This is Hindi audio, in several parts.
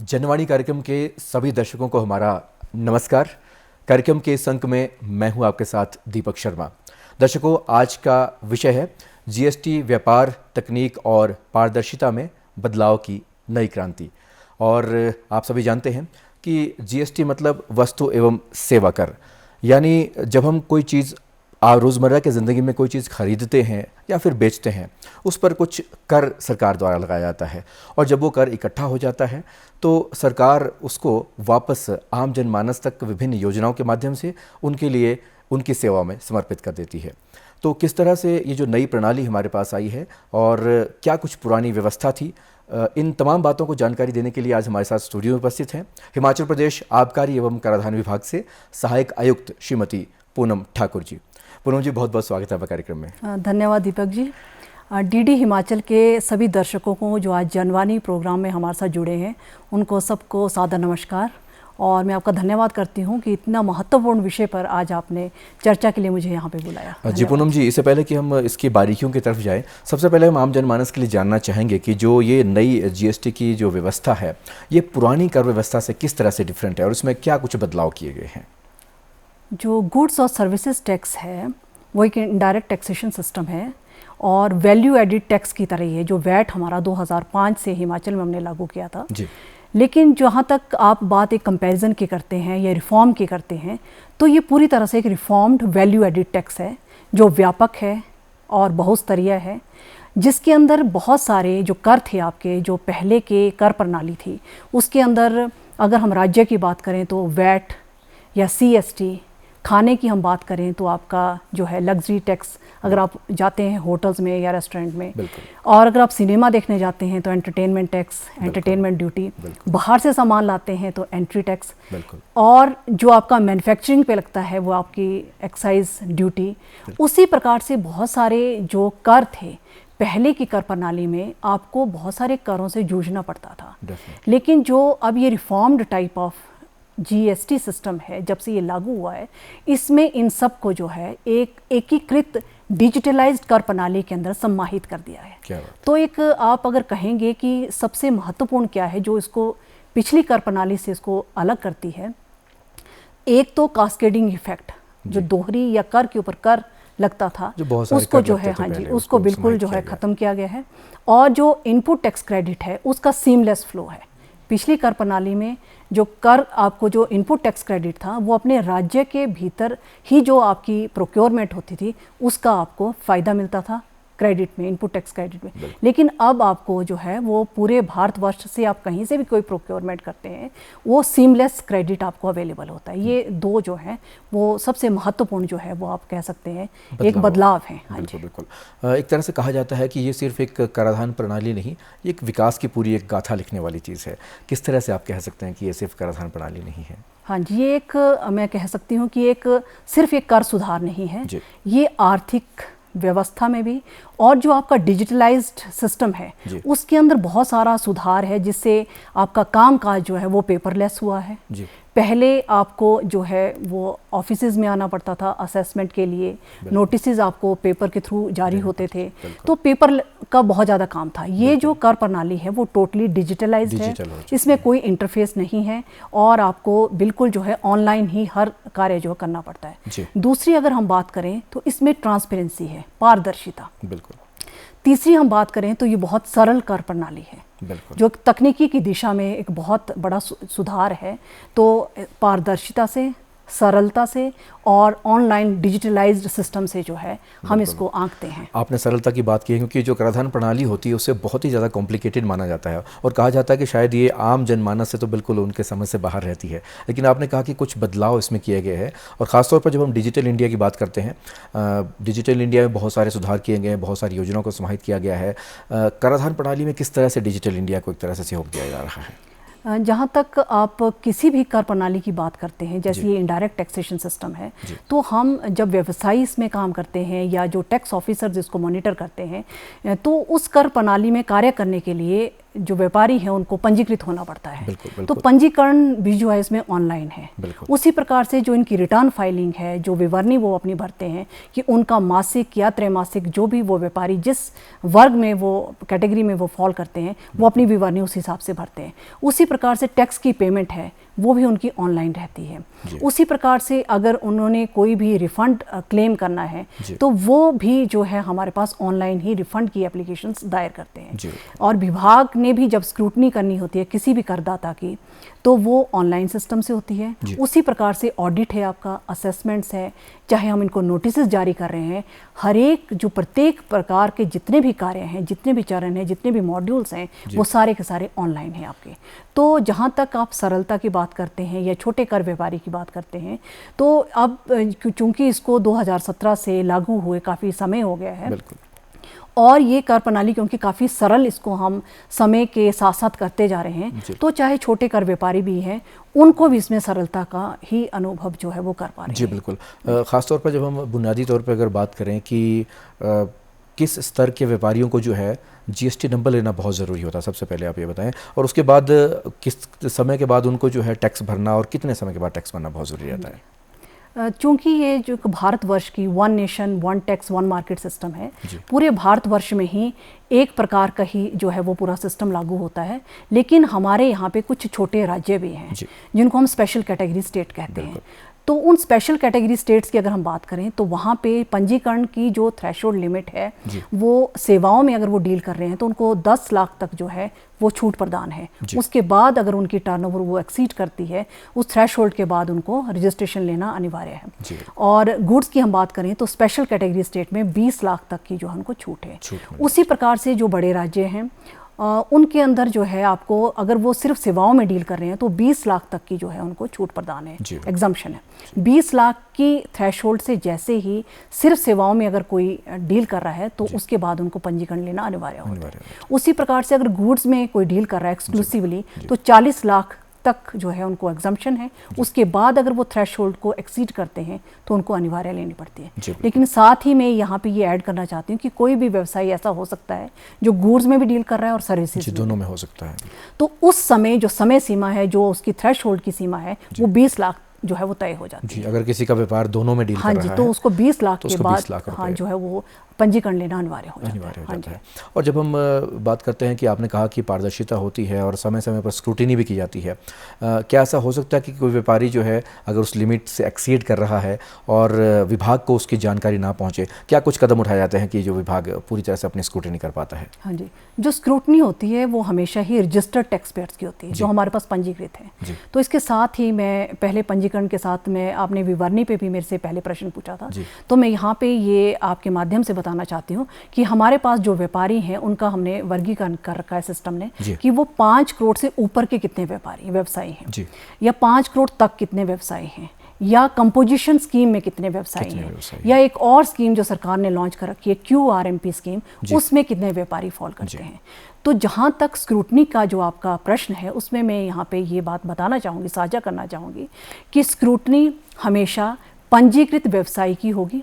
जनवाणी कार्यक्रम के सभी दर्शकों को हमारा नमस्कार। कार्यक्रम के इस अंक में मैं हूं आपके साथ दीपक शर्मा। दर्शकों, आज का विषय है जीएसटी व्यापार, तकनीक और पारदर्शिता में बदलाव की नई क्रांति। और आप सभी जानते हैं कि जीएसटी मतलब वस्तु एवं सेवा कर, यानी जब हम कोई चीज़ रोज़मर्रा की ज़िंदगी में कोई चीज़ खरीदते हैं या फिर बेचते हैं, उस पर कुछ कर सरकार द्वारा लगाया जाता है और जब वो कर इकट्ठा हो जाता है तो सरकार उसको वापस आम जनमानस तक विभिन्न योजनाओं के माध्यम से उनके लिए उनकी सेवा में समर्पित कर देती है। तो किस तरह से ये जो नई प्रणाली हमारे पास आई है और क्या कुछ पुरानी व्यवस्था थी, इन तमाम बातों को जानकारी देने के लिए आज हमारे साथ स्टूडियो में उपस्थित हैं हिमाचल प्रदेश आबकारी एवं कराधान विभाग से सहायक आयुक्त श्रीमती पूनम ठाकुर जी। पूनम जी, बहुत बहुत स्वागत है आपका कार्यक्रम में। धन्यवाद दीपक जी। डीडी हिमाचल के सभी दर्शकों को जो आज जनवाणी प्रोग्राम में हमारे साथ जुड़े हैं, उनको सबको सादर नमस्कार। और मैं आपका धन्यवाद करती हूं कि इतना महत्वपूर्ण विषय पर आज आपने चर्चा के लिए मुझे यहाँ पे बुलाया। जी पूनम जी, इससे पहले कि हम इसकी बारीकियों की तरफ जाएं, सबसे पहले हम आम जनमानस के लिए जानना चाहेंगे कि जो ये नई जीएसटी की जो व्यवस्था है, ये पुरानी कर व्यवस्था से किस तरह से डिफरेंट है और इसमें क्या कुछ बदलाव किए गए हैं? जो गुड्स और सर्विसेज टैक्स है वो एक इनडायरेक्ट टैक्सेशन सिस्टम है और वैल्यू एडिड टैक्स की तरह ही है, जो वैट हमारा 2005 से हिमाचल में हमने लागू किया था जी। लेकिन जहाँ तक आप बात एक कंपैरिजन की करते हैं या रिफॉर्म की करते हैं, तो ये पूरी तरह से एक रिफॉर्म्ड वैल्यू एडिड टैक्स है जो व्यापक है और बहुस्तरीय है, जिसके अंदर बहुत सारे जो कर थे आपके, जो पहले के कर प्रणाली थी, उसके अंदर अगर हम राज्य की बात करें तो वैट या सीएसटी, खाने की हम बात करें तो आपका जो है लग्जरी टैक्स अगर आप जाते हैं होटल्स में या रेस्टोरेंट में, और अगर आप सिनेमा देखने जाते हैं तो एंटरटेनमेंट टैक्स, एंटरटेनमेंट ड्यूटी, बाहर से सामान लाते हैं तो एंट्री टैक्स, और जो आपका मैन्युफैक्चरिंग पे लगता है वो आपकी एक्साइज ड्यूटी। उसी प्रकार से बहुत सारे जो कर थे पहले की कर प्रणाली में, आपको बहुत सारे करों से जूझना पड़ता था। लेकिन जो अब ये reformed type of GST system है, जब से ये लागू हुआ है, इसमें इन सब को जो है एक एकीकृत डिजिटलाइज्ड कर प्रणाली के अंदर सम्माहित कर दिया है। तो एक आप अगर कहेंगे कि सबसे महत्वपूर्ण क्या है जो इसको पिछली कर प्रणाली से इसको अलग करती है, एक तो कास्केडिंग इफेक्ट, जो दोहरी या कर के ऊपर कर लगता था, उसको जो है हाँ जी, उसको बिल्कुल जो है ख़त्म किया गया है। और जो इनपुट टैक्स क्रेडिट है उसका सीमलेस फ्लो है। पिछली कर प्रणाली में जो कर आपको जो इनपुट टैक्स क्रेडिट था वो अपने राज्य के भीतर ही जो आपकी प्रोक्योरमेंट होती थी उसका आपको फ़ायदा मिलता था क्रेडिट में, इनपुट टैक्स क्रेडिट में। लेकिन अब आपको जो है वो पूरे भारतवर्ष से आप कहीं से भी कोई प्रोक्योरमेंट करते हैं, वो सीमलेस क्रेडिट आपको अवेलेबल होता है। ये दो जो है वो सबसे महत्वपूर्ण जो है वो आप कह सकते हैं एक बदलाव है। हाँ जी, बिल्कुल। एक तरह से कहा जाता है कि ये सिर्फ एक कराधान प्रणाली नहीं, एक विकास की पूरी एक गाथा लिखने वाली चीज़ है। किस तरह से आप कह सकते हैं कि ये सिर्फ कराधान प्रणाली नहीं है? हाँ जी, ये एक मैं कह सकती हूँ कि एक सिर्फ एक कर सुधार नहीं है, ये आर्थिक व्यवस्था में भी और जो आपका डिजिटलाइज्ड सिस्टम है उसके अंदर बहुत सारा सुधार है, जिससे आपका कामकाज जो है वो पेपरलेस हुआ है। पहले आपको जो है वो ऑफिसेज में आना पड़ता था असेसमेंट के लिए, नोटिसेज आपको पेपर के थ्रू जारी होते थे, तो पेपर का बहुत ज़्यादा काम था। ये जो कर प्रणाली है वो टोटली डिजिटलाइज्ड है, इसमें कोई इंटरफेस नहीं है और आपको बिल्कुल जो है ऑनलाइन ही हर कार्य जो करना पड़ता है। दूसरी अगर हम बात करें तो इसमें ट्रांसपेरेंसी है, पारदर्शिता। बिल्कुल। तीसरी हम बात करें तो ये बहुत सरल कर प्रणाली है, जो तकनीकी की दिशा में एक बहुत बड़ा सुधार है। तो पारदर्शिता से, सरलता से और ऑनलाइन डिजिटलाइज्ड सिस्टम से जो है हम इसको आंकते हैं। आपने सरलता की बात की है, क्योंकि जो कराधान प्रणाली होती है उसे बहुत ही ज़्यादा कॉम्प्लिकेटेड माना जाता है और कहा जाता है कि शायद ये आम जनमानस से तो बिल्कुल उनके समझ से बाहर रहती है। लेकिन आपने कहा कि कुछ बदलाव इसमें किए गए हैं और ख़ासतौर पर जब हम डिजिटल इंडिया की बात करते हैं, डिजिटल इंडिया में बहुत सारे सुधार किए गए हैं, बहुत सारी योजनाओं को समाहित किया गया है। कराधान प्रणाली में किस तरह से डिजिटल इंडिया को एक तरह से सहयोग दिया जा रहा है? जहाँ तक आप किसी भी कर प्रणाली की बात करते हैं, जैसे ये इनडायरेक्ट टैक्सेशन सिस्टम है, तो हम जब व्यवसायी इसमें काम करते हैं या जो टैक्स ऑफिसर जिसको मॉनिटर करते हैं, तो उस कर प्रणाली में कार्य करने के लिए जो व्यापारी हैं उनको पंजीकृत होना पड़ता है। बिल्कुल, बिल्कुल। तो पंजीकरण भी जो है इसमें ऑनलाइन है। बिल्कुल। उसी प्रकार से जो इनकी रिटर्न फाइलिंग है, जो विवरणी वो अपनी भरते हैं कि उनका मासिक या त्रैमासिक, जो भी वो व्यापारी जिस वर्ग में वो कैटेगरी में वो फॉल करते हैं, वो अपनी विवरणी उस हिसाब से भरते हैं। उसी प्रकार से टैक्स की पेमेंट है वो भी उनकी ऑनलाइन रहती है। उसी प्रकार से अगर उन्होंने कोई भी रिफंड क्लेम करना है तो वो भी जो है हमारे पास ऑनलाइन ही रिफंड की एप्लीकेशंस दायर करते हैं। और विभाग ने भी जब स्क्रूटनी करनी होती है किसी भी करदाता की तो वो ऑनलाइन सिस्टम से होती है। उसी प्रकार से ऑडिट है आपका, असेसमेंट्स है, चाहे हम इनको नोटिसेस जारी कर रहे हैं, हर एक जो प्रत्येक प्रकार के जितने भी कार्य हैं, जितने भी चरण हैं, जितने भी मॉड्यूल्स हैं, वो सारे के सारे ऑनलाइन हैं आपके। तो जहाँ तक आप सरलता की बात करते हैं या छोटे कर व्यापारी की बात करते हैं, तो अब चूंकि इसको 2017 से लागू हुए काफ़ी समय हो गया है और ये कर प्रणाली क्योंकि काफ़ी सरल इसको हम समय के साथ साथ करते जा रहे हैं, तो चाहे छोटे कर व्यापारी भी हैं उनको भी इसमें सरलता का ही अनुभव जो है वो कर पा रहे हैं। जी बिल्कुल। ख़ास तौर पर जब हम बुनियादी तौर पर अगर बात करें कि किस स्तर के व्यापारियों को जो है जीएसटी नंबर लेना बहुत ज़रूरी होता है, सबसे पहले आप ये बताएं, और उसके बाद किस समय के बाद उनको जो है टैक्स भरना और कितने समय के बाद टैक्स भरना बहुत ज़रूरी रहता है? चूँकि ये जो भारतवर्ष की one nation one tax one market system है, पूरे भारतवर्ष में ही एक प्रकार का ही जो है वो पूरा सिस्टम लागू होता है। लेकिन हमारे यहाँ पे कुछ छोटे राज्य भी हैं जिनको हम स्पेशल कैटेगरी स्टेट कहते हैं। तो उन स्पेशल कैटेगरी स्टेट्स की अगर हम बात करें तो वहाँ पे पंजीकरण की जो थ्रेशोल्ड लिमिट है वो सेवाओं में अगर वो डील कर रहे हैं तो उनको 10 लाख तक जो है वो छूट प्रदान है। उसके बाद अगर उनकी टर्नओवर वो एक्सीड करती है उस थ्रेशोल्ड के बाद उनको रजिस्ट्रेशन लेना अनिवार्य है। और गुड्स की हम बात करें तो स्पेशल कैटेगरी स्टेट में 20 लाख तक की जो है उनको छूट है। उसी प्रकार से जो बड़े राज्य हैं उनके अंदर जो है आपको अगर वो सिर्फ सेवाओं में डील कर रहे हैं तो 20 लाख तक की जो है उनको छूट प्रदान है, एग्जम्पशन है। 20 लाख की थ्रेशोल्ड से जैसे ही सिर्फ सेवाओं में अगर कोई डील कर रहा है तो उसके बाद उनको पंजीकरण लेना अनिवार्य होता है। उसी प्रकार से अगर गुड्स में कोई डील कर रहा है एक्सक्लूसिवली तो 40 लाख तक जो है उनको एग्जम्पशन है। उसके बाद अगर वो थ्रेशोल्ड को एक्सीड करते हैं तो उनको अनिवार्य लेनी पड़ती है। लेकिन साथ ही मैं यहाँ पे ये ऐड करना चाहती हूँ कि कोई भी व्यवसायी ऐसा हो सकता है जो गुड्स में भी डील कर रहा है और सर्विसेज दोनों में हो सकता है। तो उस समय जो समय सीमा है, जो उसकी थ्रेशोल्ड की सीमा है, वो 20 लाख जो है वो तय हो जाती है। अगर किसी का व्यापार दोनों में डील कर रहा है तो उसको 20 लाख तो के बाद जो है वो पंजीकरण लेना अनिवार्य हो जाता है। और जब हम बात करते हैं कि आपने कहा कि पारदर्शिता होती है और समय समय पर स्क्रूटिनी भी की जाती है, क्या ऐसा हो सकता है कि कोई व्यापारी जो है अगर उस लिमिट से एक्सीड कर रहा है और विभाग को उसकी जानकारी ना पहुंचे, क्या कुछ कदम उठाए जाते हैं कि जो विभाग पूरी तरह से अपनी स्क्रूटिनी कर पाता है? हाँ जी, जो स्क्रूटनी होती है वो हमेशा ही रजिस्टर्ड टैक्स पेयर्स की होती है जो हमारे पास पंजीकृत है। तो इसके साथ ही मैं पहले पंजीकरण के साथ में आपने विवरणी पे भी मेरे से पहले प्रश्न पूछा था, तो मैं यहाँ पे ये आपके माध्यम से बताना चाहती हूँ कि हमारे पास जो व्यापारी हैं उनका हमने वर्गीकरण कर रखा है सिस्टम ने कि वो 5 करोड़ से ऊपर के कितने व्यापारी व्यवसायी हैं या 5 करोड़ तक कितने व्यवसायी हैं या कंपोजिशन स्कीम में कितने व्यवसायी हैं या एक और स्कीम जो सरकार ने लॉन्च कर रखी है QRMP स्कीम, उसमें कितने व्यापारी फॉल करते हैं। तो जहाँ तक स्क्रूटनी का जो आपका प्रश्न है उसमें मैं यहाँ पे ये बात बताना चाहूँगी, साझा करना चाहूँगी कि स्क्रूटनी हमेशा पंजीकृत व्यवसायी की होगी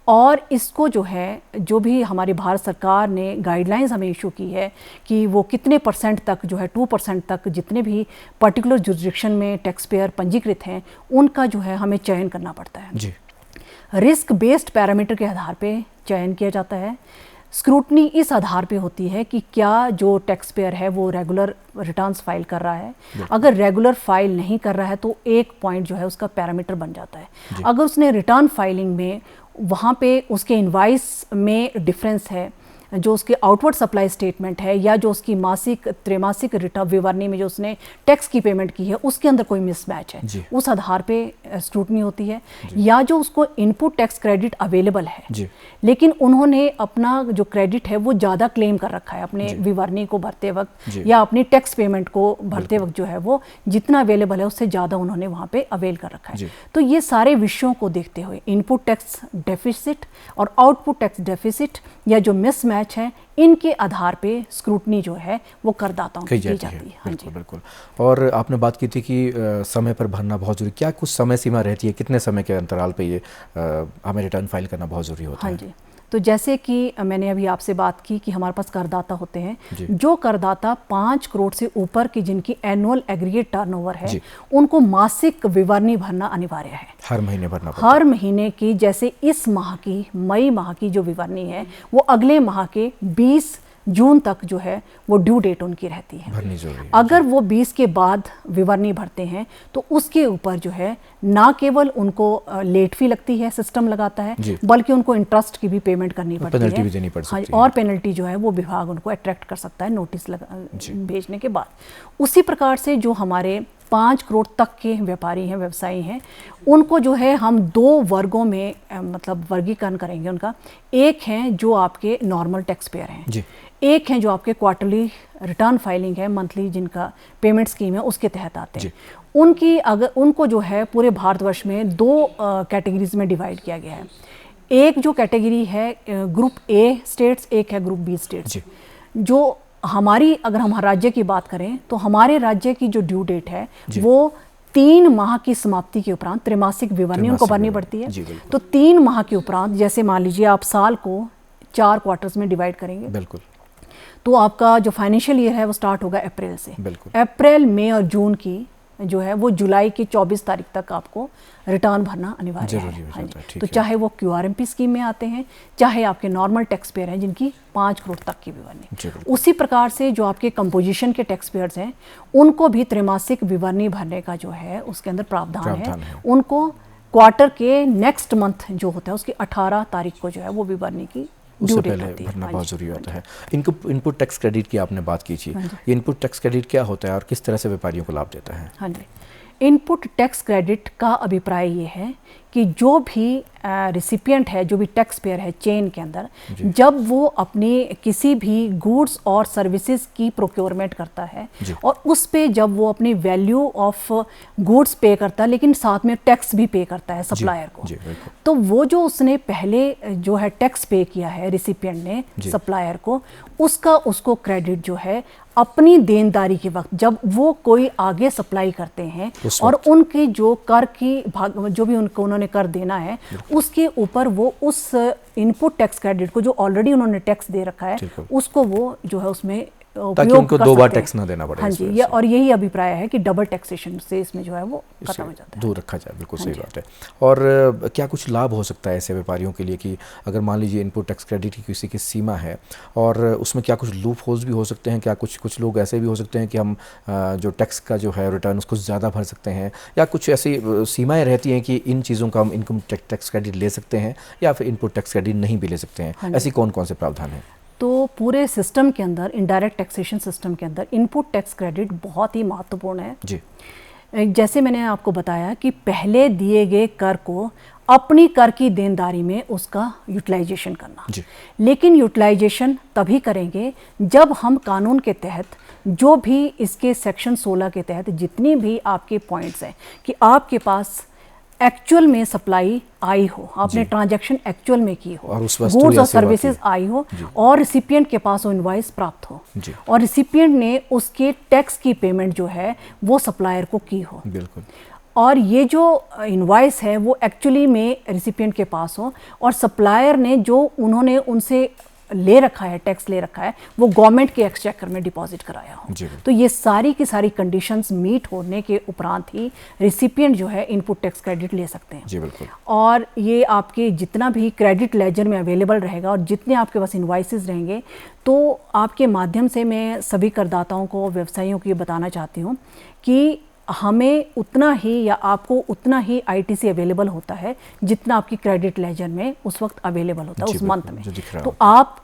और इसको जो है जो भी हमारी भारत सरकार ने गाइडलाइंस हमें इशू की है कि वो कितने % तक जो है 2% तक जितने भी पर्टिकुलर जुरिस्डिक्शन में टैक्स पेयर पंजीकृत हैं उनका जो है हमें चयन करना पड़ता है। रिस्क बेस्ड पैरामीटर के आधार पे चयन किया जाता है। स्क्रूटनी इस आधार पे होती है कि क्या जो टैक्स पेयर है वो रेगुलर रिटर्न्स फाइल कर रहा है। अगर रेगुलर फाइल नहीं कर रहा है तो एक पॉइंट जो है उसका पैरामीटर बन जाता है। अगर उसने रिटर्न फाइलिंग में वहाँ पे उसके इनवाइस में डिफरेंस है, जो उसके आउटवर्ड सप्लाई स्टेटमेंट है या जो उसकी मासिक त्रैमासिक रिटर्न विवरणी में जो उसने टैक्स की पेमेंट की है उसके अंदर कोई मिसमैच है, उस आधार पे स्क्रूटनी होती है। या जो उसको इनपुट टैक्स क्रेडिट अवेलेबल है लेकिन उन्होंने अपना जो क्रेडिट है वो ज़्यादा क्लेम कर रखा है अपने विवरणी को भरते वक्त या अपनी टैक्स पेमेंट को भरते वक्त जो है वो जितना अवेलेबल है उससे ज़्यादा उन्होंने वहाँ पे अवेल कर रखा है। तो ये सारे विषयों को देखते हुए इनपुट टैक्स डेफिसिट और आउटपुट टैक्स डेफिसिट या जो मिसमैच है इनके आधार पे स्क्रूटनी जो है वो करदाताओं की जाती है। हाँ जी बिल्कुल। और आपने बात की थी कि समय पर भरना बहुत जरूरी, क्या कुछ समय सीमा रहती है, कितने समय के अंतराल पे ये हमें रिटर्न फाइल करना बहुत ज़रूरी होता है? हाँ जी, तो जैसे कि मैंने अभी आपसे बात की कि हमारे पास करदाता होते हैं, जी। जो करदाता 5 करोड़ से ऊपर की जिनकी एनुअल एग्रीगेट टर्नओवर है, जी। उनको मासिक विवरणी भरना अनिवार्य है। हर महीने भरना पड़ता हर महीने की, जैसे इस माह की मई माह की जो विवरणी है वो अगले माह के 20 जून तक जो है वो ड्यू डेट उनकी रहती है। भरनी जरूरी है। अगर वो 20 के बाद विवरणी भरते हैं तो उसके ऊपर जो है ना केवल उनको लेट फी लगती है, सिस्टम लगाता है, जी। बल्कि उनको इंटरेस्ट की भी पेमेंट करनी पड़ती है, पेनल्टी भी देनी पड़ हाँ, सकती है। और पेनल्टी जो है वो विभाग उनको अट्रैक्ट कर सकता है नोटिस भेजने के बाद। उसी प्रकार से जो हमारे 5 करोड़ तक के व्यापारी हैं, व्यवसायी हैं, उनको जो है हम 2 वर्गों में मतलब वर्गीकरण करेंगे उनका। एक हैं जो आपके नॉर्मल टैक्स पेयर हैं जी। एक हैं जो आपके क्वार्टरली रिटर्न फाइलिंग है, मंथली जिनका पेमेंट स्कीम है उसके तहत आते हैं। उनकी अगर उनको जो है पूरे भारतवर्ष में 2 कैटेगरीज में डिवाइड किया गया है। एक जो कैटेगरी है ग्रुप ए स्टेट्स, एक है ग्रुप बी स्टेट्स। जो हमारी, अगर हम राज्य की बात करें तो हमारे राज्य की जो ड्यू डेट है वो 3 माह की समाप्ति के उपरांत त्रैमासिक विवरणी उनको भरनी पड़ती है। तो 3 माह के उपरांत, जैसे मान लीजिए आप साल को 4 क्वार्टर्स में डिवाइड करेंगे, बिल्कुल, तो आपका जो फाइनेंशियल ईयर है वो स्टार्ट होगा अप्रैल से। अप्रैल, मई और जून की जो है वो जुलाई की 24 तारीख तक आपको रिटर्न भरना अनिवार्य है। हाँ जी। तो चाहे वो क्यूआरएमपी स्कीम में आते हैं, चाहे आपके नॉर्मल टैक्स पेयर हैं जिनकी 5 करोड़ तक की विवरणी। उसी प्रकार से जो आपके कंपोजिशन के टैक्स पेयर्स हैं उनको भी त्रैमासिक विवरणी भरने का जो है उसके अंदर प्रावधान है। उनको क्वार्टर के नेक्स्ट मंथ जो होता है उसकी 18 तारीख को जो है वो विवरणी की उससे पहले भरना बहुत जरूरी होता है। इनपुट टैक्स क्रेडिट की आपने बात की थी, ये इनपुट टैक्स क्रेडिट क्या होता है और किस तरह से व्यापारियों को लाभ देता है? हाँ जी, इनपुट टैक्स क्रेडिट का अभिप्राय ये है कि जो भी रिसिपिएंट है, जो भी टैक्स पेयर है चेन के अंदर, जब वो अपनी किसी भी गुड्स और सर्विसेज की प्रोक्योरमेंट करता है और उस पे जब वो अपनी वैल्यू ऑफ गुड्स पे करता है लेकिन साथ में टैक्स भी पे करता है सप्लायर को, तो वो जो उसने पहले जो है टैक्स पे किया है रिसिपिएंट ने सप्लायर को, उसका उसको क्रेडिट जो है अपनी देनदारी के वक्त जब वो कोई आगे सप्लाई करते हैं और उनकी जो कर की भाग जो भी उन्होंने कर देना है उसके ऊपर वो उस इनपुट टैक्स क्रेडिट को जो ऑलरेडी उन्होंने टैक्स दे रखा है उसको वो जो है उसमें ताकि उनको 2 बार टैक्स ना देना पड़े। हाँ जी, ये और यही अभिप्राय है कि डबल टैक्सेशन से इसमें जो है वो खत्म हो जाता है, दूर रखा जाए। बिल्कुल सही बात है। और क्या कुछ लाभ हो सकता है ऐसे व्यापारियों के लिए कि अगर मान लीजिए इनपुट टैक्स क्रेडिट की किसी की सीमा है और उसमें क्या कुछ लूप होल्स भी हो सकते हैं? क्या कुछ लोग ऐसे भी हो सकते हैं कि हम जो टैक्स का जो है रिटर्न उसको ज़्यादा भर सकते हैं, या कुछ ऐसी सीमाएँ रहती हैं कि इन चीज़ों का हम इनकम टैक्स क्रेडिट ले सकते हैं या फिर इनपुट टैक्स क्रेडिट नहीं भी ले सकते हैं? ऐसी कौन कौन से प्रावधान हैं? तो पूरे सिस्टम के अंदर, इनडायरेक्ट टैक्सेशन सिस्टम के अंदर इनपुट टैक्स क्रेडिट बहुत ही महत्वपूर्ण है जी। जैसे मैंने आपको बताया कि पहले दिए गए कर को अपनी कर की देनदारी में उसका यूटिलाइजेशन करना जी। लेकिन यूटिलाइजेशन तभी करेंगे जब हम कानून के तहत जो भी इसके सेक्शन 16 के तहत जितनी भी आपके पॉइंट्स हैं कि आपके पास एक्चुअल में सप्लाई आई हो, आपने ट्रांजैक्शन एक्चुअल में की हो और गुड्स और सर्विसेज आई हो और रिसिपिएंट के पास वो इनवॉइस प्राप्त हो और रिसिपिएंट ने उसके टैक्स की पेमेंट जो है वो सप्लायर को की हो। बिल्कुल। और ये जो इनवॉइस है वो एक्चुअली में रिसिपिएंट के पास हो और सप्लायर ने जो उन्होंने उनसे ले रखा है, टैक्स ले रखा है, वो गवर्नमेंट के एक्सचेकर में डिपॉजिट कराया हो। तो ये सारी की सारी कंडीशंस मीट होने के उपरांत ही रिसिपिएंट जो है इनपुट टैक्स क्रेडिट ले सकते हैं जी। बिल्कुल। और ये आपके जितना भी क्रेडिट लेजर में अवेलेबल रहेगा और जितने आपके पास इनवॉइसेस रहेंगे, तो आपके माध्यम से मैं सभी करदाताओं को, व्यवसायियों को ये बताना चाहती हूँ कि हमें उतना ही या आपको उतना ही आईटीसी अवेलेबल होता है जितना आपकी क्रेडिट लेजर में उस वक्त अवेलेबल होता है उस मंथ में। तो आप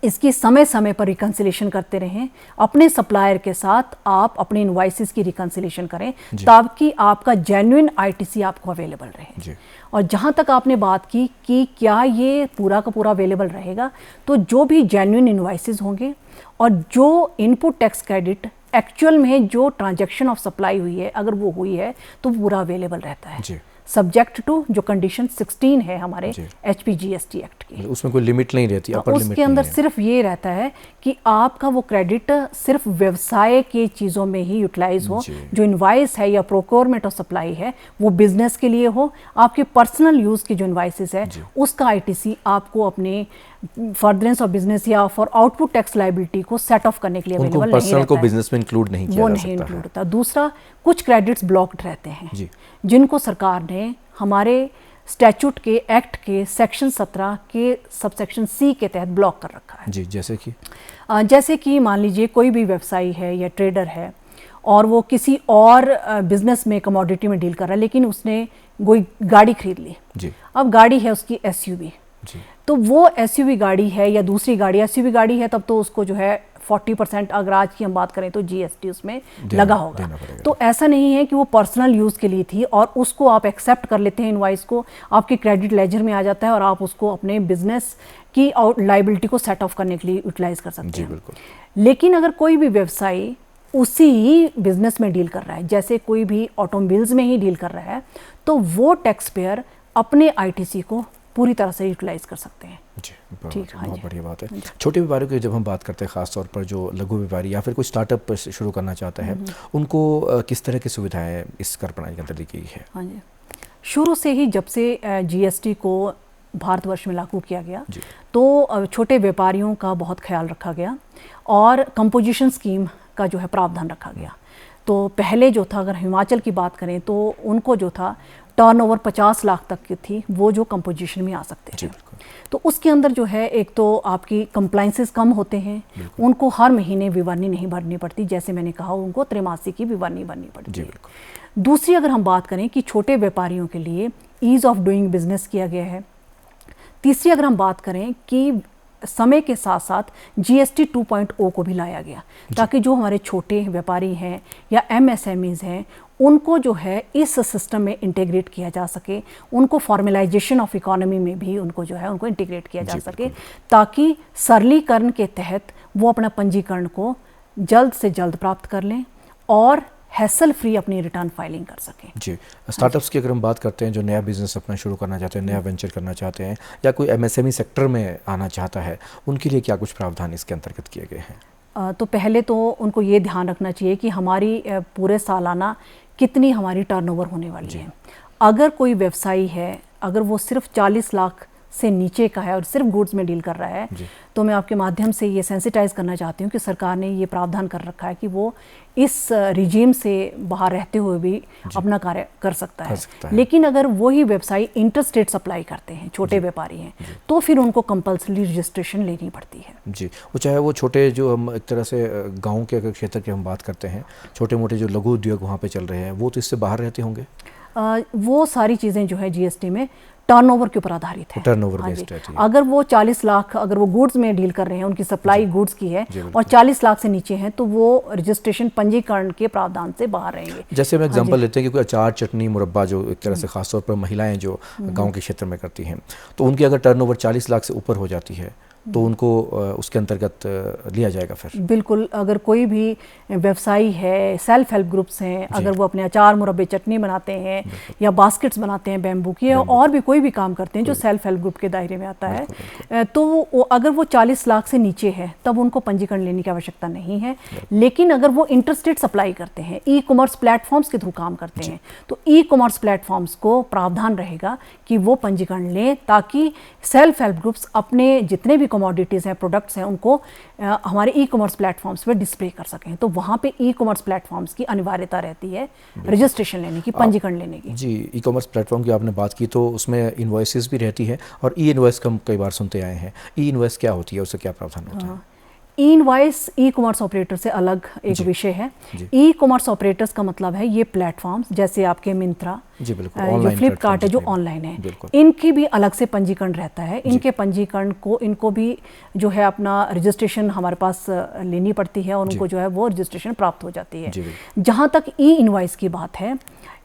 इसकी समय समय पर रिकन्सिलेशन करते रहें, अपने सप्लायर के साथ आप अपने इनवॉइसेस की रिकन्सिलेशन करें ताकि आपका जेन्युइन आईटीसी आपको अवेलेबल रहे। और जहाँ तक आपने बात की कि क्या ये पूरा का पूरा अवेलेबल रहेगा, तो जो भी जेन्युइन इनवॉइसेस होंगे और जो इनपुट टैक्स क्रेडिट एक्चुअल में जो ट्रांजैक्शन ऑफ सप्लाई हुई है अगर वो हुई है तो पूरा अवेलेबल रहता है। सब्जेक्ट टू जो कंडीशन 16 है हमारे जी। HPGST एक्ट की। उसमें कोई लिमिट नहीं रहती, अपर लिमिट उसके अंदर नहीं है। सिर्फ ये रहता है कि आपका वो क्रेडिट सिर्फ व्यवसाय की चीज़ों में ही यूटिलाइज हो, जी। जो इनवाइस है या प्रोक्योरमेंट और सप्लाई है वो बिजनेस के लिए हो। आपके पर्सनल यूज़ की जो इनवाइसेस है जी। उसका ITC आपको अपने फर्दरेंस ऑफ बिजनेस या फॉर आउटपुट टैक्स लाइबिलिटी को सेट ऑफ करने के लिए उनको अवेलेबल नहीं पर्सनल रहता को है। बिजनेस में इंक्लूड नहीं किया वो जा नहीं सकता इंक्लूड है। होता। दूसरा, कुछ क्रेडिट्स ब्लॉक्ड रहते हैं जी। जिनको सरकार ने हमारे स्टैट्यूट के एक्ट के सेक्शन 17 के सबसेक्शन C के तहत ब्लॉक कर रखा है। जी, जैसे कि मान लीजिए कोई भी व्यवसायी है या ट्रेडर है और वो किसी और बिजनेस में कमोडिटी में डील कर रहा है, लेकिन उसने कोई गाड़ी खरीद ली। जी। अब गाड़ी है उसकी SUV, जी। तो वो SUV गाड़ी है या दूसरी गाड़ी SUV गाड़ी है, तब तो उसको जो है 40%, अगर आज की हम बात करें तो GST उसमें लगा होगा। तो ऐसा नहीं है कि वो पर्सनल यूज़ के लिए थी और उसको आप एक्सेप्ट कर लेते हैं, इनवाइस को आपके क्रेडिट लेजर में आ जाता है और आप उसको अपने बिजनेस की लाइबिलिटी को सेट ऑफ करने के लिए यूटिलाइज कर सकते हैं। बिल्कुल। लेकिन अगर कोई भी व्यवसायी उसी ही बिजनेस में डील कर रहा है, जैसे कोई भी ऑटोमोबाइल्स में ही डील कर रहा है, तो वो टैक्स पेयर अपने ITC को पूरी तरह से यूटिलाइज कर सकते हैं। जी, ठीक, हाँ बहुत जी। बढ़िया बात है। छोटे व्यापारियों की जब हम बात करते हैं, खासतौर पर जो लघु व्यापारी या फिर कोई स्टार्टअप शुरू करना चाहता है, उनको किस तरह की सुविधाएं इस कर प्रणाली के अंदर दी गई है? हाँ जी, शुरू से ही जब से GST को भारतवर्ष में लागू किया गया तो छोटे व्यापारियों का बहुत ख्याल रखा गया और कंपोजिशन स्कीम का जो है प्रावधान रखा गया। तो पहले जो था, अगर हिमाचल की बात करें तो उनको जो था टर्नओवर 50 लाख तक की थी, वो जो कंपोजिशन में आ सकते थे। तो उसके अंदर जो है, एक तो आपकी कंप्लाइंसेस कम होते हैं, उनको हर महीने विवरणी नहीं भरनी पड़ती, जैसे मैंने कहा उनको त्रैमासिक की विवरणी भरनी पड़ती है। दूसरी अगर हम बात करें कि छोटे व्यापारियों के लिए ईज़ ऑफ डूइंग बिजनेस किया गया है। तीसरी अगर हम बात करें कि समय के साथ साथ GST 2.0 को भी लाया गया, ताकि जो हमारे छोटे व्यापारी हैं या MSMEs हैं उनको जो है इस सिस्टम में इंटीग्रेट किया जा सके, उनको फॉर्मलाइजेशन ऑफ इकोनॉमी में भी उनको जो है उनको इंटीग्रेट किया जा सके, ताकि सरलीकरण के तहत वो अपना पंजीकरण को जल्द से जल्द प्राप्त कर लें और हैसल फ्री अपनी रिटर्न फाइलिंग कर सकें। जी, स्टार्टअप्स की अगर हम बात करते हैं, जो नया बिजनेस अपना शुरू करना चाहते हैं, नया वेंचर करना चाहते हैं या कोई MSME सेक्टर में आना चाहता है, उनके लिए क्या कुछ प्रावधान इसके अंतर्गत किए गए हैं? तो पहले तो उनको ये ध्यान रखना चाहिए कि हमारी पूरे सालाना कितनी हमारी टर्नओवर होने वाली है। अगर कोई व्यवसायी है, अगर वो सिर्फ 40 लाख से नीचे का है और सिर्फ गुड्स में डील कर रहा है, तो मैं आपके माध्यम से ये सेंसिटाइज करना चाहती हूँ कि सरकार ने ये प्रावधान कर रखा है कि वो इस रिजीम से बाहर रहते हुए भी अपना कार्य कर सकता है। लेकिन अगर वही व्यवसायी इंटरस्टेट सप्लाई करते हैं, छोटे व्यापारी हैं, तो फिर उनको कंपल्सरी रजिस्ट्रेशन लेनी पड़ती है। जी, वो चाहे वो छोटे, जो हम एक तरह से गाँव के अगर क्षेत्र की हम बात करते हैं, छोटे मोटे जो लघु उद्योग वहाँ पे चल रहे हैं, वो तो इससे बाहर रहते होंगे। वो सारी चीज़ें जो है GST में टर्नओवर के ऊपर आधारित है। टर्नओवर बेस्ड है। अगर वो 40 लाख, अगर वो गुड्स में डील कर रहे हैं, उनकी सप्लाई गुड्स की है और 40 लाख से नीचे हैं, तो वो रजिस्ट्रेशन पंजीकरण के प्रावधान से बाहर रहेंगे। जैसे हम एग्जांपल लेते हैं कि कोई अचार, चटनी, मुरब्बा जो एक तरह से खासतौर पर महिलाएं जो गांव के क्षेत्र में करती हैं, तो उनकी अगर टर्नओवर 40 लाख से ऊपर हो जाती है तो उनको उसके अंतर्गत लिया जाएगा फिर? बिल्कुल। अगर कोई भी व्यवसायी है, सेल्फ हेल्प ग्रुप्स हैं, अगर वो अपने अचार, मुरब्बे, चटनी बनाते हैं या बास्केट्स बनाते हैं बैम्बू की, और भी कोई भी काम करते हैं जो सेल्फ हेल्प ग्रुप के दायरे में आता है, तो अगर वो 40 लाख से नीचे है तब उनको पंजीकरण लेने की आवश्यकता नहीं है। लेकिन अगर वो इंटरस्टेट सप्लाई करते हैं, ई-कॉमर्स प्लेटफॉर्म्स के थ्रू काम करते हैं, तो ई-कॉमर्स प्लेटफॉर्म्स को प्रावधान रहेगा कि वो पंजीकरण लें, ताकि सेल्फ हेल्प ग्रुप्स अपने जितने भी कमोडिटीज़ हैं, प्रोडक्ट्स हैं, उनको हमारे ई-कॉमर्स प्लेटफॉर्म्स पे डिस्प्ले कर सकें। तो वहाँ पे ई-कॉमर्स प्लेटफॉर्म्स की अनिवार्यता रहती है रजिस्ट्रेशन लेने की, पंजीकरण लेने की। जी, ई-कॉमर्स प्लेटफॉर्म की आपने बात की, तो उसमें इनवॉइसेस भी रहती है और ई-इनवॉइस का हम कई बार सुनते आए हैं। ई-इनवॉइस क्या होती है, उससे क्या प्रावधान होता है? ई-इनवॉइस ई-कॉमर्स ऑपरेटर से अलग एक विषय है। ई-कॉमर्स ऑपरेटर्स का मतलब है ये प्लेटफॉर्म्स, जैसे आपके मिंत्रा, जी बिल्कुल, जो फ्लिपकार्ट है, जो ऑनलाइन है, इनकी भी अलग से पंजीकरण रहता है। इनके पंजीकरण को, इनको भी जो है अपना रजिस्ट्रेशन हमारे पास लेनी पड़ती है और उनको जो है वो रजिस्ट्रेशन प्राप्त हो जाती है। जहाँ तक ई-इनवॉइस की बात है,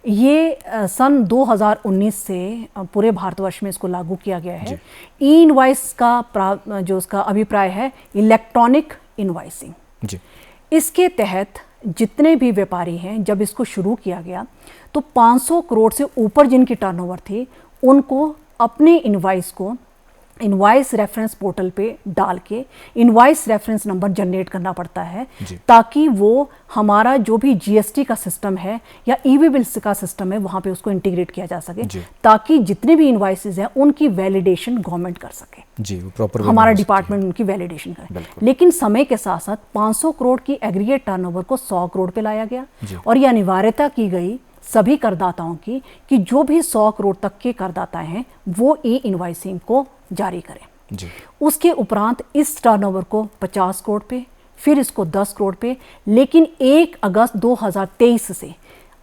ये सन 2019 से पूरे भारतवर्ष में इसको लागू किया गया है। ई-इनवॉइस का जो उसका अभिप्राय है, इलेक्ट्रॉनिक इनवॉइसिंग। इसके तहत जितने भी व्यापारी हैं, जब इसको शुरू किया गया तो 500 करोड़ से ऊपर जिनकी टर्नओवर थी उनको अपने इनवाइस को इनवाइस रेफरेंस पोर्टल पे डाल के इनवाइस रेफरेंस नंबर जनरेट करना पड़ता है, ताकि वो हमारा जो भी जीएसटी का सिस्टम है या ईवी बिल्स का सिस्टम है वहाँ पे उसको इंटीग्रेट किया जा सके, ताकि जितने भी इनवाइसेस हैं उनकी वैलिडेशन गवर्नमेंट कर सके जी, वो प्रॉपर हमारा डिपार्टमेंट उनकी वैलिडेशन करे। लेकिन समय के साथ साथ 500 करोड़ की एग्रीगेट टर्नओवर को 100 करोड़ पे लाया गया और ये अनिवार्यता की गई सभी करदाताओं की कि जो भी 100 करोड़ तक के करदाता हैं वो ई इनवाइसिंग को जारी करें जी। उसके उपरांत इस टर्नओवर को 50 करोड़ पे, फिर इसको 10 करोड़ पे, लेकिन 1 अगस्त 2023 से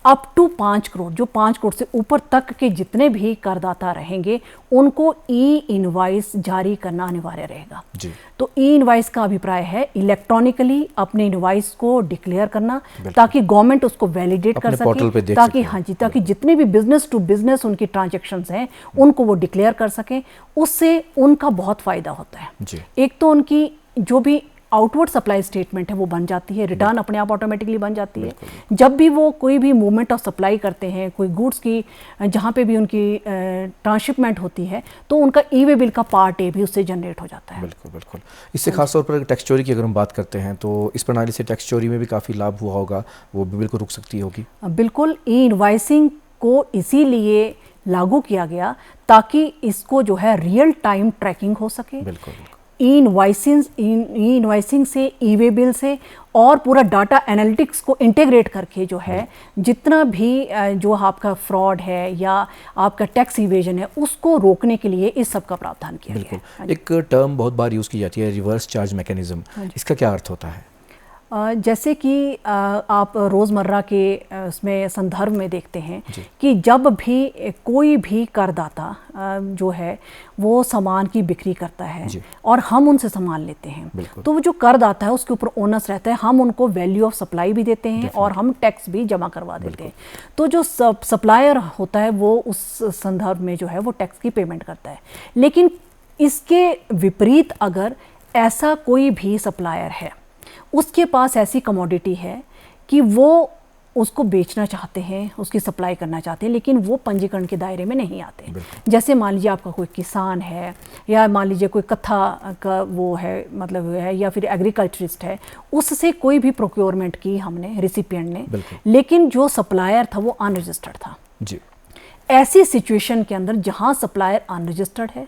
अप टू 5 करोड़, जो 5 करोड़ से ऊपर तक के जितने भी करदाता रहेंगे उनको ई इनवाइस जारी करना अनिवार्य रहेगा जी। तो ई इनवाइस का अभिप्राय है इलेक्ट्रॉनिकली अपने इनवाइस को डिक्लेयर करना, ताकि गवर्नमेंट उसको वैलिडेट कर सके, ताकि हाँ जी, ताकि जितने भी बिजनेस टू बिजनेस उनकी ट्रांजैक्शंस हैं उनको वो डिक्लेयर कर सकें। उससे उनका बहुत फायदा होता है जी। एक तो उनकी जो भी आउटवर्ड सप्लाई स्टेटमेंट है वो बन जाती है, रिटर्न अपने आप ऑटोमेटिकली बन जाती है। जब भी वो कोई भी मूवमेंट ऑफ सप्लाई करते हैं, कोई गुड्स की जहाँ पे भी उनकी ट्रांसशिपमेंट होती है, तो उनका ई वे बिल का पार्ट ए भी उससे जनरेट हो जाता है। बिल्कुल बिल्कुल। इससे खासतौर पर टैक्स चोरी की अगर हम बात करते हैं तो इस प्रणाली से टैक्स चोरी में भी काफ़ी लाभ हुआ होगा, वो भी बिल्कुल रुक सकती होगी। बिल्कुल, ई इनवाइसिंग को इसीलिए लागू किया गया ताकि इसको जो है रियल टाइम ट्रैकिंग हो सके। बिल्कुल। ई इनवाइसिंग से, ई वे बिल से और पूरा डाटा एनालिटिक्स को इंटीग्रेट करके जो है जितना भी जो आपका फ्रॉड है या आपका टैक्स इवेजन है उसको रोकने के लिए इस सब का प्रावधान किया गया है। एक टर्म बहुत बार यूज़ की जाती है, रिवर्स चार्ज मैकेनिज्म, इसका क्या अर्थ होता है? जैसे कि आप रोज़मर्रा के उसमें संदर्भ में देखते हैं कि जब भी कोई भी करदाता जो है वो सामान की बिक्री करता है और हम उनसे सामान लेते हैं, तो वो जो करदाता है उसके ऊपर ओनस रहता है, हम उनको वैल्यू ऑफ सप्लाई भी देते हैं और हम टैक्स भी जमा करवा देते हैं। तो जो सप्लायर होता है वो उस संदर्भ में जो है वो टैक्स की पेमेंट करता है। लेकिन इसके विपरीत अगर ऐसा कोई भी सप्लायर है, उसके पास ऐसी कमोडिटी है कि वो उसको बेचना चाहते हैं, उसकी सप्लाई करना चाहते हैं, लेकिन वो पंजीकरण के दायरे में नहीं आते। जैसे मान लीजिए आपका कोई किसान है या मान लीजिए कोई कत्था का वो है मतलब है या फिर एग्रीकल्चरिस्ट है, उससे कोई भी प्रोक्योरमेंट की हमने रिसिपिएंट ने, लेकिन जो सप्लायर था वो अनरजिस्टर्ड था जी। ऐसी सिचुएशन के अंदर जहाँ सप्लायर अनरजिस्टर्ड है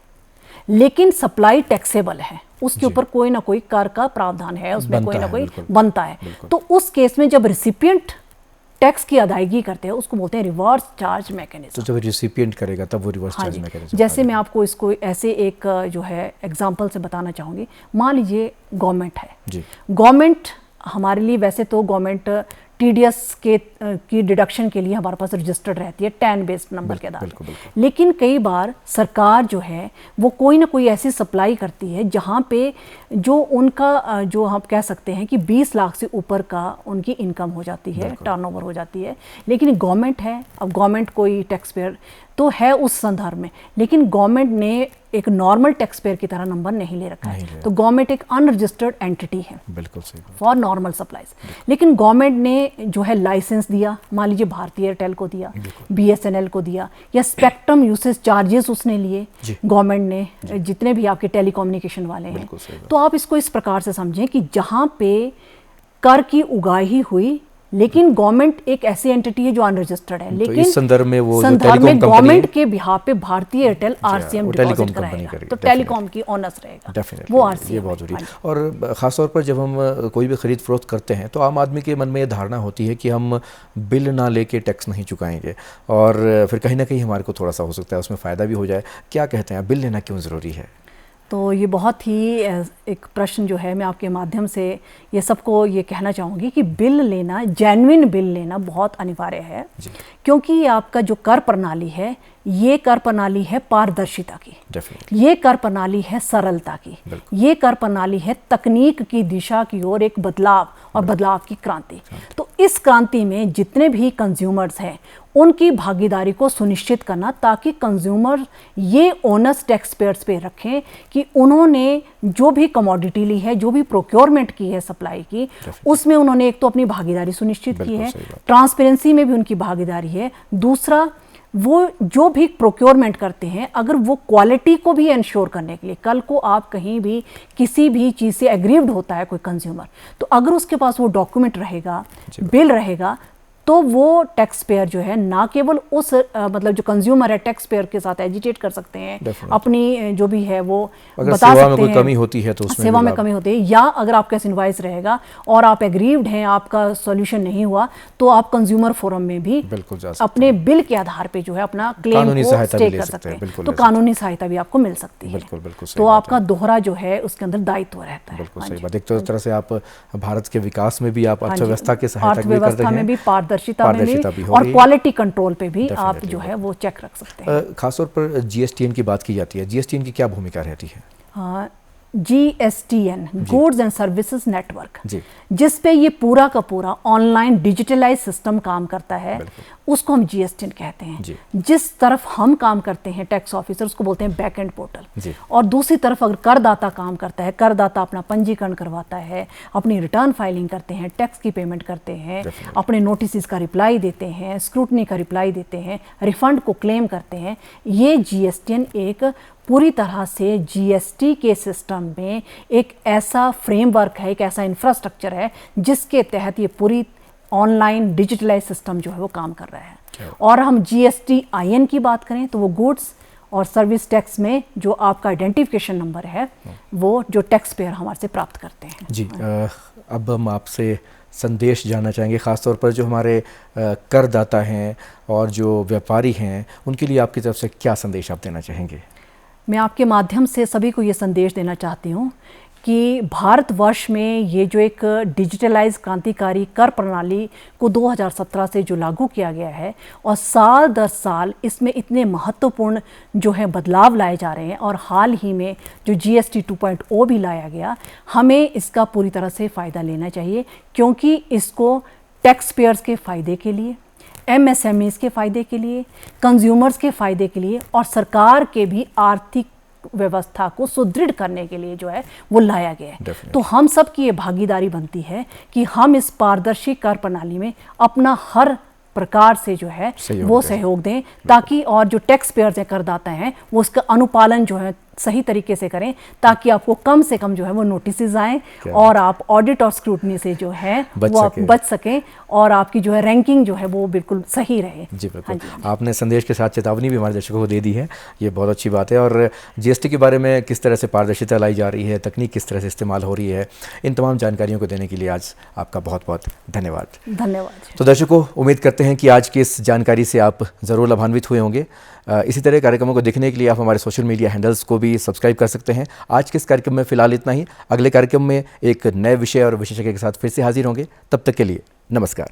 लेकिन सप्लाई टैक्सेबल है, उसके ऊपर कोई ना कोई कर का प्रावधान है, उसमें कोई ना कोई बनता है, तो उस केस में जब रिसिपिएंट टैक्स की अदायगी करते हैं उसको बोलते हैं रिवर्स चार्ज मैकेनिज्म। तो जब रिसिपिएंट करेगा तब वो रिवर्स चार्ज मैकेनिज्म। जैसे मैं आपको इसको ऐसे एक जो है एग्जांपल से बताना चाहूँगी। मान लीजिए गवर्नमेंट है जी। गवर्नमेंट हमारे लिए वैसे तो गवर्नमेंट टीडीएस की डिडक्शन के लिए हमारे पास रजिस्टर्ड रहती है 10 बेस्ड नंबर के आधार पर, लेकिन कई बार सरकार जो है वो कोई ना कोई ऐसी सप्लाई करती है जहाँ पे जो उनका जो हम कह सकते हैं कि 20 लाख से ऊपर का उनकी इनकम हो जाती है, टर्नओवर हो जाती है, लेकिन गवर्नमेंट है, अब गवर्नमेंट कोई टैक्स पेयर तो है उस संदर्भ में, लेकिन गवर्नमेंट ने एक नॉर्मल टैक्स पेयर की तरह नंबर नहीं ले रखा है, तो गवर्नमेंट एक अनरजिस्टर्ड एंटिटी है बिल्कुल सही फॉर नॉर्मल सप्लाईज। लेकिन गवर्नमेंट ने जो है लाइसेंस दिया, मान लीजिए भारतीय एयरटेल को दिया, बीएसएनएल को दिया, या स्पेक्ट्रम यूसेज चार्जेस उसने लिए गवर्नमेंट ने, जितने भी आपके टेलीकम्युनिकेशन वाले हैं, तो आप इसको इस प्रकार से समझें कि जहाँ पे कर की उगाही हुई लेकिन गवर्नमेंट एक ऐसी एंटिटी है जो अनरजिस्टर्ड है, लेकिन इस संदर्भ में वो गवर्नमेंट के बिहाफ पे भारतीय एयरटेल आरसीएम डिपॉजिट कराएगा, तो टेलीकॉम की ऑनर्स रहेगा वो आरसीएम। ये बहुत जरूरी है। और खासतौर पर जब हम कोई भी खरीद फरोख्त करते हैं तो आम आदमी के मन में ये धारणा होती है कि हम बिल ना लेके टैक्स नहीं चुकाएंगे और फिर कहीं ना कहीं हमारे को थोड़ा सा हो सकता है उसमें फ़ायदा भी हो जाए। क्या कहते हैं, बिल लेना क्यों ज़रूरी है? तो ये बहुत ही एक प्रश्न जो है मैं आपके माध्यम से ये सबको ये कहना चाहूँगी कि बिल लेना, जेन्युइन बिल लेना बहुत अनिवार्य है, क्योंकि आपका जो कर प्रणाली है ये कर प्रणाली है पारदर्शिता की, ये कर प्रणाली है सरलता की, ये कर प्रणाली है तकनीक की दिशा की ओर एक बदलाव और बदलाव की क्रांति। तो इस क्रांति में जितने भी कंज्यूमर्स हैं उनकी भागीदारी को सुनिश्चित करना, ताकि कंज्यूमर ये ओनस टैक्स पेयर्स पे रखें कि उन्होंने जो भी कमोडिटी ली है, जो भी प्रोक्योरमेंट की है सप्लाई की, उसमें उन्होंने एक तो अपनी भागीदारी सुनिश्चित की है, ट्रांसपेरेंसी में भी उनकी भागीदारी है। दूसरा, वो जो भी प्रोक्योरमेंट करते हैं, अगर वो क्वालिटी को भी इंश्योर करने के लिए, कल को आप कहीं भी किसी भी चीज़ से एग्रीव्ड होता है कोई कंज्यूमर, तो अगर उसके पास वो डॉक्यूमेंट रहेगा, बिल रहेगा, तो वो टैक्स पेयर जो है ना केवल उस मतलब जो कंज्यूमर है टैक्स पेयर के साथ एजिटेट कर सकते हैं, अपनी जो भी है वो बता सकते हैं, कोई कमी होती है तो उसमें सेवा में कमी होती है, या अगर आपका इनवॉइस रहेगा और आप एग्रीव्ड हैं, आपका सॉल्यूशन नहीं हुआ, तो आप कंज्यूमर फोरम में भी अपने बिल के आधार पे जो है अपना क्लेम को स्टे कर सकते हैं। तो कानूनी सहायता भी आपको मिल सकती है। तो आपका दोहरा जो है उसके अंदर दायित्व रहता है। बिल्कुल सही बात। एक तरह से आप भारत के विकास में भी, आप अर्थव्यवस्था के सहायता भी कर रहे हैं, पारदर्शिता में भी और क्वालिटी कंट्रोल पे भी आप जो है वो चेक रख सकते हैं। खासतौर पर जीएसटीएन की बात की जाती है, जीएसटीएन की क्या भूमिका रहती है? GSTN, goods and services network, जिस पे ये पूरा का पूरा ऑनलाइन डिजिटलाइज सिस्टम काम करता है, उसको हम GSTN कहते हैं। जिस तरफ हम काम करते हैं टैक्स ऑफिसर, उसको बोलते हैं बैक एंड पोर्टल, और दूसरी तरफ अगर करदाता काम करता है, करदाता अपना पंजीकरण करवाता है, अपनी रिटर्न फाइलिंग करते हैं, टैक्स की पेमेंट करते हैं, अपने नोटिस का रिप्लाई देते हैं, स्क्रूटनी का रिप्लाई देते हैं, रिफंड को क्लेम करते हैं, ये GSTN एक पूरी तरह से GST के सिस्टम में एक ऐसा फ्रेमवर्क है, एक ऐसा इंफ्रास्ट्रक्चर है जिसके तहत ये पूरी ऑनलाइन डिजिटलाइज सिस्टम जो है वो काम कर रहा है। और हम GSTIN की बात करें तो वो गुड्स और सर्विस टैक्स में जो आपका आइडेंटिफिकेशन नंबर है, वो जो टैक्स पेयर हमारे से प्राप्त करते हैं। जी, अब हम आपसे संदेश जानना चाहेंगे, ख़ासतौर पर जो हमारे करदाता हैं और जो व्यापारी हैं, उनके लिए आपकी तरफ से क्या संदेश आप देना चाहेंगे? मैं आपके माध्यम से सभी को ये संदेश देना चाहती हूँ कि भारतवर्ष में ये जो एक डिजिटलाइज क्रांतिकारी कर प्रणाली को 2017 से जो लागू किया गया है, और साल दर साल इसमें इतने महत्वपूर्ण जो है बदलाव लाए जा रहे हैं, और हाल ही में जो GST 2.0 भी लाया गया, हमें इसका पूरी तरह से फ़ायदा लेना चाहिए, क्योंकि इसको टैक्स पेयर्स के फ़ायदे के लिए, MSMEs के फ़ायदे के लिए, कंज्यूमर्स के फ़ायदे के लिए, और सरकार के भी आर्थिक व्यवस्था को सुदृढ़ करने के लिए जो है वो लाया गया है। तो हम सब की ये भागीदारी बनती है कि हम इस पारदर्शी कर प्रणाली में अपना हर प्रकार से जो है वो सहयोग दें, ताकि और जो टैक्स पेयर्स हैं, करदाता हैं, वो उसका अनुपालन जो है सही तरीके से करें, ताकि आपको कम से कम जो है वो नोटिस आएँ और आप ऑडिट और स्क्रूटनी से जो है वो आप बच सकें, और आपकी जो है रैंकिंग जो है वो बिल्कुल सही रहे। जी बिल्कुल, आपने संदेश के साथ चेतावनी भी हमारे दर्शकों को दे दी है, ये बहुत अच्छी बात है। और GST के बारे में किस तरह से पारदर्शिता लाई जा रही है, तकनीक किस तरह से इस्तेमाल हो रही है, इन तमाम जानकारियों को देने के लिए आज आपका बहुत बहुत धन्यवाद। धन्यवाद। तो दर्शकों, उम्मीद करते हैं कि आज की इस जानकारी से आप ज़रूर लाभान्वित हुए होंगे। इसी तरह कार्यक्रमों को देखने के लिए आप हमारे सोशल मीडिया हैंडल्स को भी सब्सक्राइब कर सकते हैं। आज के इस कार्यक्रम में फ़िलहाल इतना ही। अगले कार्यक्रम में एक नए विषय और विशेषज्ञ के साथ फिर से हाजिर होंगे। तब तक के लिए नमस्कार।